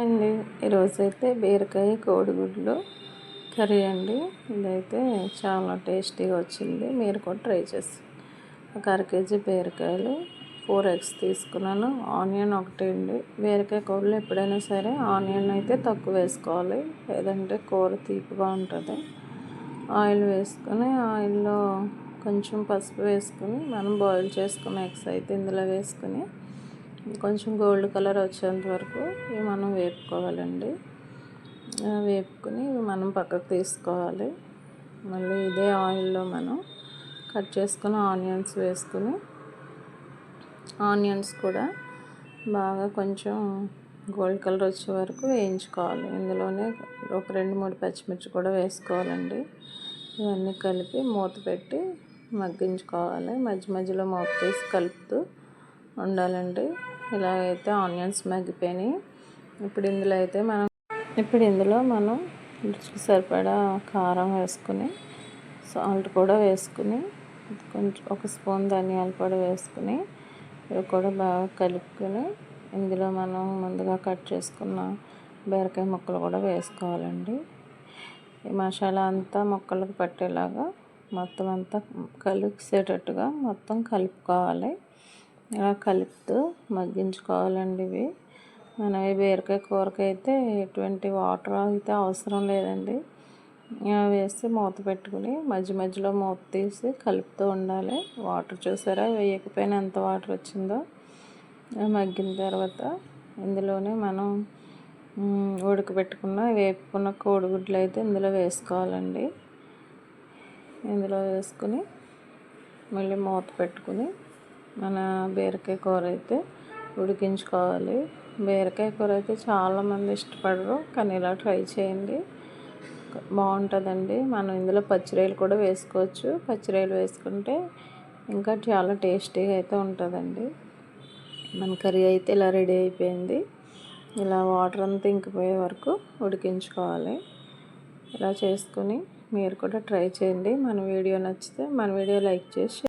అండి ఈరోజైతే బీరకాయ కోడిగుడ్లు కర్రీ అండి. ఇదైతే చాలా టేస్టీగా వచ్చింది. మీరు కూడా ట్రై చేసి ఒక అర కేజీ బీరకాయలు 4 ఎగ్స్ తీసుకున్నాను. ఆనియన్ ఒకటి అండి. బీరకాయ కూరలో ఎప్పుడైనా సరే ఆనియన్ అయితే తక్కువ వేసుకోవాలి, లేదంటే కూర తీపిగా ఉంటుంది. ఆయిల్ వేసుకొని ఆయిల్లో కొంచెం పసుపు వేసుకుని మనం బాయిల్ చేసుకున్న ఎగ్స్ అయితే ఇందులో వేసుకుని కొంచెం గోల్డ్ కలర్ వచ్చేంత వరకు ఇవి మనం వేపుకోవాలండి. వేపుకొని ఇవి మనం పక్కకు తీసుకోవాలి. మళ్ళీ ఇదే ఆయిల్లో మనం కట్ చేసుకుని ఆనియన్స్ వేసుకుని ఆనియన్స్ కూడా బాగా కొంచెం గోల్డ్ కలర్ వచ్చే వరకు వేయించుకోవాలి. ఇందులోనే ఒక 2-3 పచ్చిమిర్చి కూడా వేసుకోవాలండి. ఇవన్నీ కలిపి మూత పెట్టి మగ్గించుకోవాలి. మధ్య మధ్యలో మూత తీసి కలుపుతూ ఉండాలండి. ఇలా అయితే ఆనియన్స్ మగ్గిపోయినాయి. ఇప్పుడు ఇందులో మనం రుచికి సరిపడా కారం వేసుకుని సాల్ట్ కూడా వేసుకుని కొంచెం 1 స్పూన్ ధనియాల పొడి వేసుకుని ఇవి కూడా బాగా కలుపుకొని ఇందులో మనం ముందుగా కట్ చేసుకున్న బీరకాయ ముక్కలు కూడా వేసుకోవాలండి. ఈ మసాలా అంతా ముక్కలకు పట్టేలాగా మొత్తం అంతా కలిసేటట్టుగా మొత్తం కలుపుకోవాలి. ఇలా కలుపుతూ మగ్గించుకోవాలండి. ఇవి మన బీరకాయ కూరకైతే ఎటువంటి వాటర్ అయితే అవసరం లేదండి. వేసి మూత పెట్టుకుని మధ్య మధ్యలో మూత తీసి కలుపుతూ ఉండాలి. వాటర్ చూసారా వేయకపోయినా ఎంత వాటర్ వచ్చిందో. మగ్గిన తర్వాత ఇందులోనే మనం ఉడకబెట్టుకున్న వేపుకున్న కోడిగుడ్లు అయితే ఇందులో వేసుకోవాలండి. ఇందులో వేసుకుని మళ్ళీ మూత పెట్టుకుని మన బీరకాయ కూర అయితే ఉడికించుకోవాలి. బీరకాయ కూర అయితే చాలామంది ఇష్టపడరు, కానీ ఇలా ట్రై చేయండి, బాగుంటుందండి. మనం ఇందులో పచ్చిరొయ్యలు కూడా వేసుకోవచ్చు. పచ్చిరొయ్యలు వేసుకుంటే ఇంకా చాలా టేస్టీగా అయితే ఉంటుందండి. మన కర్రీ అయితే ఇలా రెడీ అయిపోయింది. ఇలా వాటర్ అంతా ఇంకిపోయే వరకు ఉడికించుకోవాలి. ఇలా చేసుకుని మీరు కూడా ట్రై చేయండి. మన వీడియో నచ్చితే మన వీడియో లైక్ చేసి